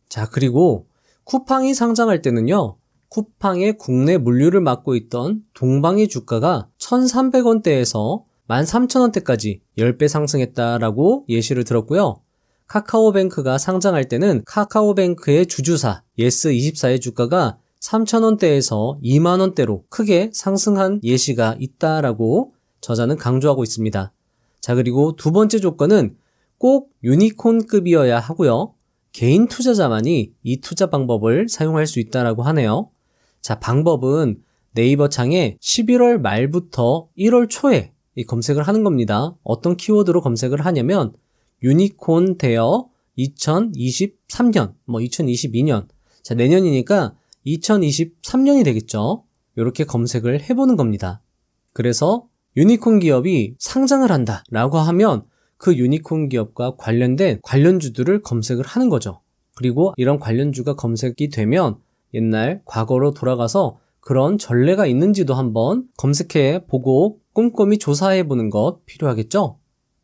자, 그리고 쿠팡이 상장할 때는요. 쿠팡의 국내 물류를 맡고 있던 동방의 주가가 1,300원대에서 13,000원대까지 10배 상승했다라고 예시를 들었고요. 카카오뱅크가 상장할 때는 카카오뱅크의 주주사 예스24의 주가가 3,000원대에서 2만원대로 크게 상승한 예시가 있다라고 저자는 강조하고 있습니다. 자, 그리고 두 번째 조건은 꼭 유니콘급이어야 하고요. 개인 투자자만이 이 투자 방법을 사용할 수 있다라고 하네요. 자, 방법은 네이버 창에 11월 말부터 1월 초에 이 검색을 하는 겁니다. 어떤 키워드로 검색을 하냐면 유니콘 대여 2023년, 2022년. 자, 내년이니까 2023년이 되겠죠. 이렇게 검색을 해보는 겁니다. 그래서 유니콘 기업이 상장을 한다라고 하면 그 유니콘 기업과 관련된 관련주들을 검색을 하는 거죠. 그리고 이런 관련주가 검색이 되면 옛날 과거로 돌아가서 그런 전례가 있는지도 한번 검색해 보고 꼼꼼히 조사해 보는 것 필요하겠죠?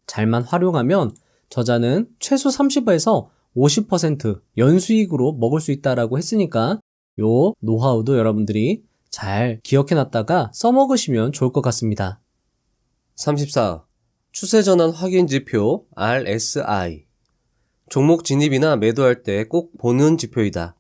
잘만 활용하면 저자는 최소 30에서 50% 연수익으로 먹을 수 있다라고 했으니까 요 노하우도 여러분들이 잘 기억해놨다가 써먹으시면 좋을 것 같습니다. 34. 추세전환 확인 지표 RSI. 종목 진입이나 매도할 때 꼭 보는 지표이다.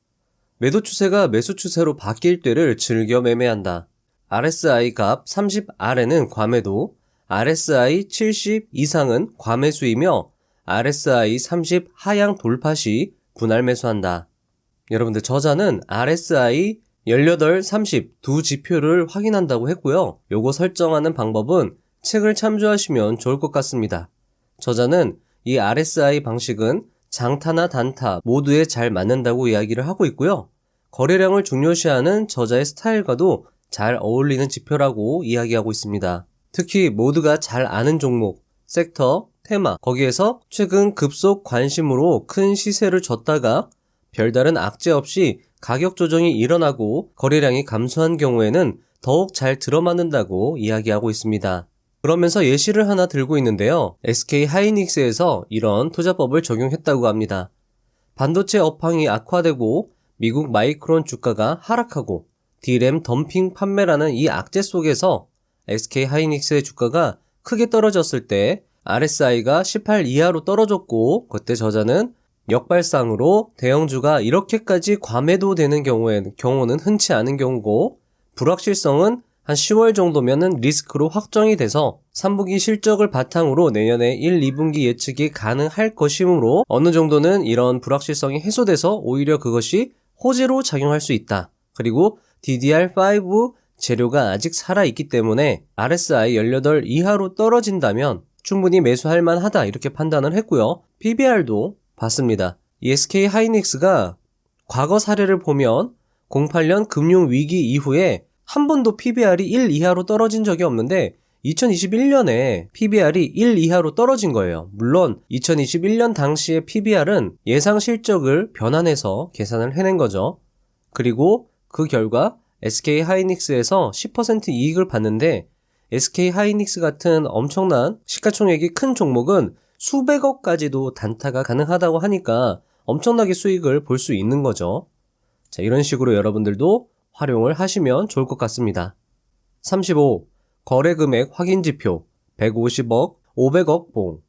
매도 추세가 매수 추세로 바뀔 때를 즐겨 매매한다. RSI 값 30아래는 과매도, RSI 70 이상은 과매수이며 RSI 30 하향 돌파 시 분할 매수한다. 여러분들 저자는 RSI 18, 30 두 지표를 확인한다고 했고요. 요거 설정하는 방법은 책을 참조하시면 좋을 것 같습니다. 저자는 이 RSI 방식은 장타나 단타 모두에 잘 맞는다고 이야기를 하고 있고요. 거래량을 중요시하는 저자의 스타일과도 잘 어울리는 지표라고 이야기하고 있습니다. 특히 모두가 잘 아는 종목, 섹터, 테마, 거기에서 최근 급속 관심으로 큰 시세를 줬다가 별다른 악재 없이 가격 조정이 일어나고 거래량이 감소한 경우에는 더욱 잘 들어맞는다고 이야기하고 있습니다. 그러면서 예시를 하나 들고 있는데요. SK 하이닉스에서 이런 투자법을 적용했다고 합니다. 반도체 업황이 악화되고 미국 마이크론 주가가 하락하고 D램 덤핑 판매라는 이 악재 속에서 SK 하이닉스의 주가가 크게 떨어졌을 때 RSI가 18 이하로 떨어졌고 그때 저자는 역발상으로 대형주가 이렇게까지 과매도되는 경우는 흔치 않은 경우고 불확실성은 한 10월 정도면은 리스크로 확정이 돼서 3분기 실적을 바탕으로 내년에 1, 2분기 예측이 가능할 것이므로 어느 정도는 이런 불확실성이 해소돼서 오히려 그것이 호재로 작용할 수 있다. 그리고 DDR5 재료가 아직 살아있기 때문에 RSI 18 이하로 떨어진다면 충분히 매수할 만하다 이렇게 판단을 했고요. PBR도 봤습니다. 이 SK 하이닉스가 과거 사례를 보면 08년 금융위기 이후에 한 번도 PBR이 1 이하로 떨어진 적이 없는데 2021년에 PBR이 1 이하로 떨어진 거예요. 물론 2021년 당시의 PBR은 예상 실적을 변환해서 계산을 해낸 거죠. 그리고 그 결과 SK 하이닉스에서 10% 이익을 봤는데 SK 하이닉스 같은 엄청난 시가총액이 큰 종목은 수백억까지도 단타가 가능하다고 하니까 엄청나게 수익을 볼 수 있는 거죠. 자, 이런 식으로 여러분들도 활용을 하시면 좋을 것 같습니다. 35. 거래금액 확인지표 150억, 500억 봉.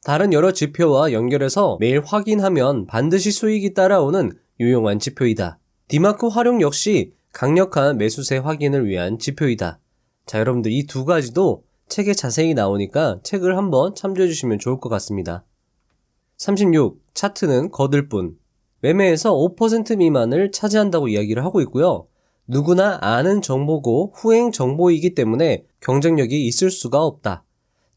다른 여러 지표와 연결해서 매일 확인하면 반드시 수익이 따라오는 유용한 지표이다. 디마크 활용 역시 강력한 매수세 확인을 위한 지표이다. 자, 여러분들 이 두 가지도 책에 자세히 나오니까 책을 한번 참조해 주시면 좋을 것 같습니다. 36. 차트는 거들 뿐. 매매에서 5% 미만을 차지한다고 이야기를 하고 있고요. 누구나 아는 정보고 후행 정보이기 때문에 경쟁력이 있을 수가 없다.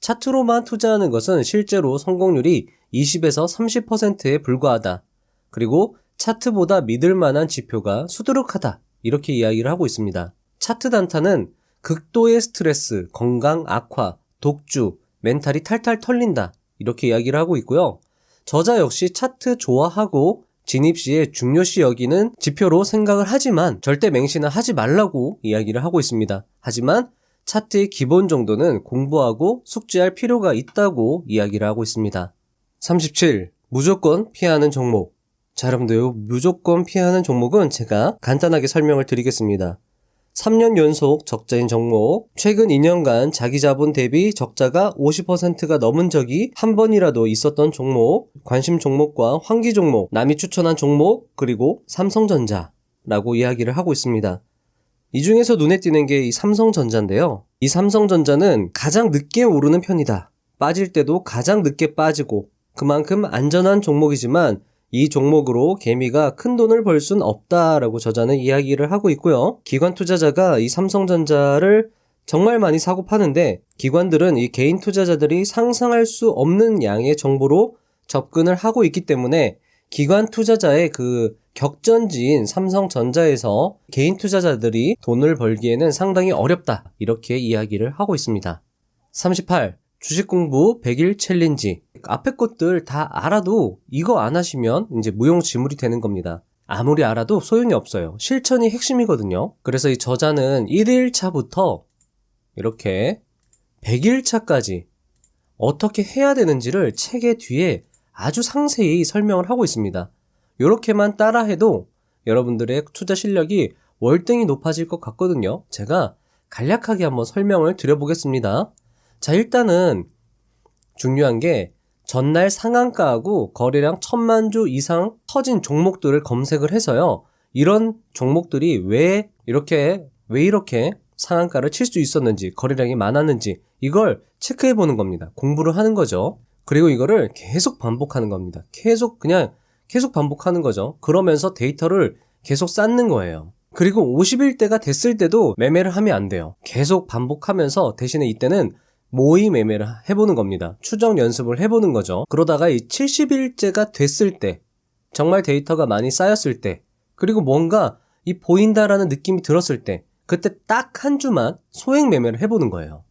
차트로만 투자하는 것은 실제로 성공률이 20에서 30%에 불과하다. 그리고 차트보다 믿을 만한 지표가 수두룩하다. 이렇게 이야기를 하고 있습니다. 차트 단타는 극도의 스트레스, 건강 악화, 독주, 멘탈이 탈탈 털린다. 이렇게 이야기를 하고 있고요. 저자 역시 차트 좋아하고 진입시에 중요시 여기는 지표로 생각을 하지만 절대 맹신은 하지 말라고 이야기를 하고 있습니다. 하지만 차트의 기본 정도는 공부하고 숙지할 필요가 있다고 이야기를 하고 있습니다. 37. 무조건 피하는 종목. 자, 여러분들 무조건 피하는 종목은 제가 간단하게 설명을 드리겠습니다. 3년 연속 적자인 종목, 최근 2년간 자기 자본 대비 적자가 50%가 넘은 적이 한 번이라도 있었던 종목, 관심 종목과 환기 종목, 남이 추천한 종목, 그리고 삼성전자라고 이야기를 하고 있습니다. 이 중에서 눈에 띄는 게 이 삼성전자인데요. 이 삼성전자는 가장 늦게 오르는 편이다. 빠질 때도 가장 늦게 빠지고 그만큼 안전한 종목이지만 이 종목으로 개미가 큰 돈을 벌 순 없다라고 저자는 이야기를 하고 있고요. 기관 투자자가 이 삼성전자를 정말 많이 사고 파는데 기관들은 이 개인 투자자들이 상상할 수 없는 양의 정보로 접근을 하고 있기 때문에 기관 투자자의 그 격전지인 삼성전자에서 개인 투자자들이 돈을 벌기에는 상당히 어렵다. 이렇게 이야기를 하고 있습니다. 38. 주식 공부 100일 챌린지. 앞에 것들 다 알아도 이거 안 하시면 이제 무용지물이 되는 겁니다. 아무리 알아도 소용이 없어요. 실천이 핵심이거든요. 그래서 이 저자는 1일차부터 이렇게 100일차까지 어떻게 해야 되는지를 책의 뒤에 아주 상세히 설명을 하고 있습니다. 이렇게만 따라해도 여러분들의 투자 실력이 월등히 높아질 것 같거든요. 제가 간략하게 한번 설명을 드려보겠습니다. 자, 일단은 중요한 게 전날 상한가하고 거래량 1000만 주 이상 터진 종목들을 검색을 해서요. 이런 종목들이 왜 이렇게 상한가를 칠 수 있었는지, 거래량이 많았는지 이걸 체크해 보는 겁니다. 공부를 하는 거죠. 그리고 이거를 계속 반복하는 겁니다. 계속 반복하는 거죠. 그러면서 데이터를 계속 쌓는 거예요. 그리고 50일대가 됐을 때도 매매를 하면 안 돼요. 계속 반복하면서 대신에 이때는 모의 매매를 해보는 겁니다. 추적 연습을 해보는 거죠. 그러다가 이 70일째가 됐을 때, 정말 데이터가 많이 쌓였을 때, 그리고 뭔가 이 보인다라는 느낌이 들었을 때, 그때 딱 한 주만 소액 매매를 해보는 거예요.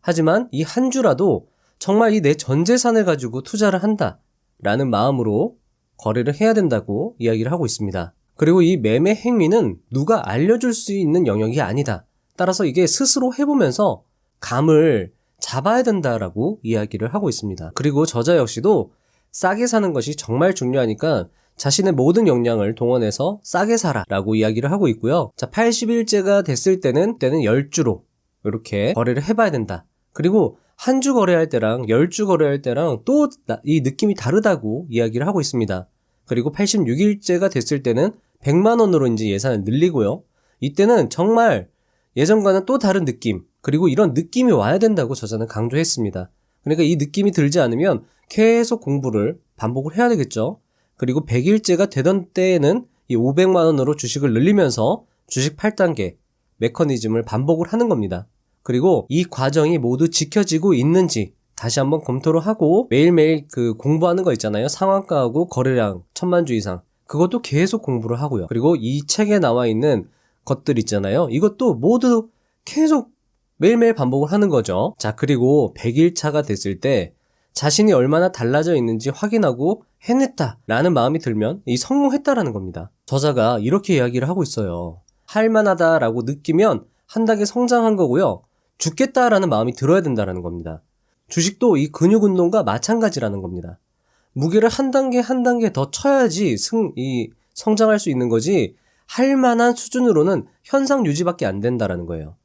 하지만 이 한 주라도 정말 이 내 전 재산을 가지고 투자를 한다라는 마음으로 거래를 해야 된다고 이야기를 하고 있습니다. 그리고 이 매매 행위는 누가 알려줄 수 있는 영역이 아니다. 따라서 이게 스스로 해보면서 감을 잡아야 된다라고 이야기를 하고 있습니다. 그리고 저자 역시도 싸게 사는 것이 정말 중요하니까 자신의 모든 역량을 동원해서 싸게 사라 라고 이야기를 하고 있고요. 자, 80일째가 됐을 때는 10주로 이렇게 거래를 해봐야 된다. 그리고 한 주 거래할 때랑 10주 거래할 때랑 또 이 느낌이 다르다고 이야기를 하고 있습니다. 그리고 86일째가 됐을 때는 100만 원으로 이제 예산을 늘리고요. 이때는 정말 예전과는 또 다른 느낌, 그리고 이런 느낌이 와야 된다고 저자는 강조했습니다. 그러니까 이 느낌이 들지 않으면 계속 공부를 반복을 해야 되겠죠. 그리고 100일째가 되던 때에는 이 500만 원으로 주식을 늘리면서 주식 8단계 메커니즘을 반복을 하는 겁니다. 그리고 이 과정이 모두 지켜지고 있는지 다시 한번 검토를 하고 매일매일 그 공부하는 거 있잖아요. 상한가하고 거래량 1000만 주 이상. 그것도 계속 공부를 하고요. 그리고 이 책에 나와 있는 것들 있잖아요. 이것도 모두 계속 매일매일 반복을 하는 거죠. 자, 그리고 100일차가 됐을 때 자신이 얼마나 달라져 있는지 확인하고 해냈다라는 마음이 들면 이 성공했다라는 겁니다. 저자가 이렇게 이야기를 하고 있어요. 할만하다라고 느끼면 한 단계 성장한 거고요. 죽겠다라는 마음이 들어야 된다라는 겁니다. 주식도 이 근육 운동과 마찬가지라는 겁니다. 무게를 한 단계 더 쳐야지 성장할 수 있는 거지, 할 만한 수준으로는 현상 유지밖에 안 된다라는 거예요.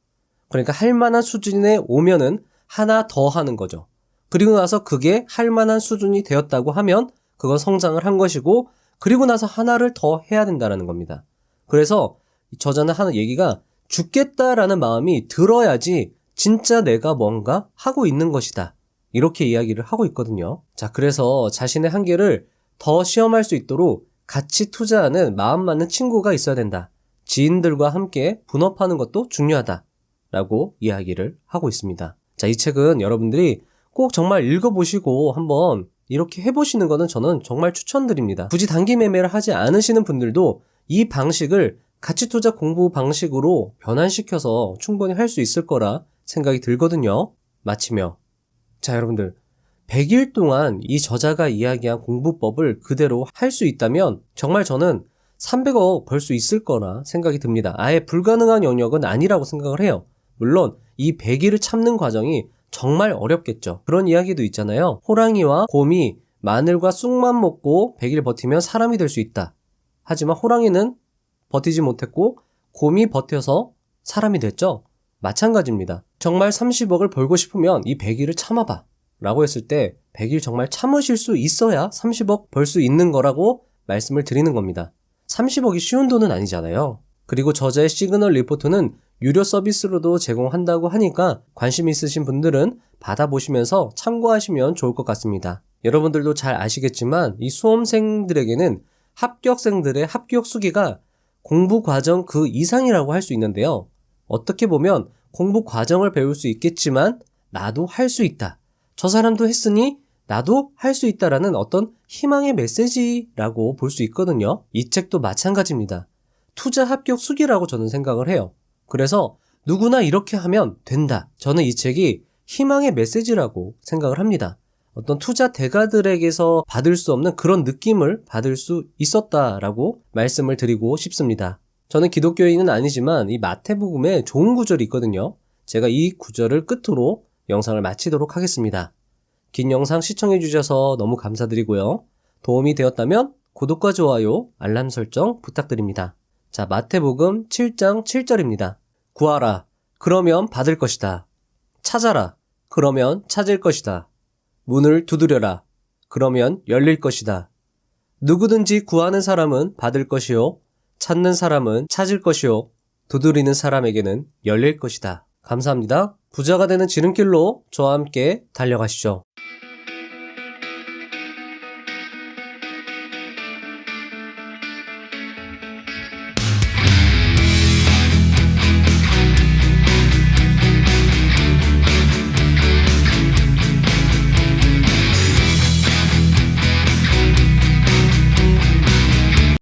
그러니까 할 만한 수준에 오면은 하나 더 하는 거죠. 그리고 나서 그게 할 만한 수준이 되었다고 하면 그건 성장을 한 것이고, 그리고 나서 하나를 더 해야 된다라는 겁니다. 그래서 저자는 하는 얘기가 죽겠다라는 마음이 들어야지 진짜 내가 뭔가 하고 있는 것이다. 이렇게 이야기를 하고 있거든요. 자, 그래서 자신의 한계를 더 시험할 수 있도록 같이 투자하는 마음 맞는 친구가 있어야 된다. 지인들과 함께 분업하는 것도 중요하다. 라고 이야기를 하고 있습니다. 자, 이 책은 여러분들이 꼭 정말 읽어보시고 한번 이렇게 해보시는 거는 저는 정말 추천드립니다. 굳이 단기 매매를 하지 않으시는 분들도 이 방식을 가치 투자 공부 방식으로 변환시켜서 충분히 할 수 있을 거라 생각이 들거든요. 마치며, 자, 여러분들 100일 동안 이 저자가 이야기한 공부법을 그대로 할 수 있다면 정말 저는 300억 벌 수 있을 거라 생각이 듭니다. 아예 불가능한 영역은 아니라고 생각을 해요. 물론 이 100일을 참는 과정이 정말 어렵겠죠. 그런 이야기도 있잖아요. 호랑이와 곰이 마늘과 쑥만 먹고 100일 버티면 사람이 될 수 있다. 하지만 호랑이는 버티지 못했고 곰이 버텨서 사람이 됐죠. 마찬가지입니다. 정말 30억을 벌고 싶으면 이 100일을 참아봐 라고 했을 때 100일 정말 참으실 수 있어야 30억 벌 수 있는 거라고 말씀을 드리는 겁니다. 30억이 쉬운 돈은 아니잖아요. 그리고 저자의 시그널 리포트는 유료 서비스로도 제공한다고 하니까 관심 있으신 분들은 받아보시면서 참고하시면 좋을 것 같습니다. 여러분들도 잘 아시겠지만 이 수험생들에게는 합격생들의 합격 수기가 공부 과정 그 이상이라고 할 수 있는데요. 어떻게 보면 공부 과정을 배울 수 있겠지만 나도 할 수 있다. 저 사람도 했으니 나도 할 수 있다라는 어떤 희망의 메시지라고 볼 수 있거든요. 이 책도 마찬가지입니다. 투자 합격 수기라고 저는 생각을 해요. 그래서 누구나 이렇게 하면 된다. 저는 이 책이 희망의 메시지라고 생각을 합니다. 어떤 투자 대가들에게서 받을 수 없는 그런 느낌을 받을 수 있었다라고 말씀을 드리고 싶습니다. 저는 기독교인은 아니지만 이 마태복음에 좋은 구절이 있거든요. 제가 이 구절을 끝으로 영상을 마치도록 하겠습니다. 긴 영상 시청해주셔서 너무 감사드리고요. 도움이 되었다면 구독과 좋아요, 알람 설정 부탁드립니다. 자, 마태복음 7장 7절입니다. 구하라. 그러면 받을 것이다. 찾아라. 그러면 찾을 것이다. 문을 두드려라. 그러면 열릴 것이다. 누구든지 구하는 사람은 받을 것이요. 찾는 사람은 찾을 것이요. 두드리는 사람에게는 열릴 것이다. 감사합니다. 부자가 되는 지름길로 저와 함께 달려가시죠.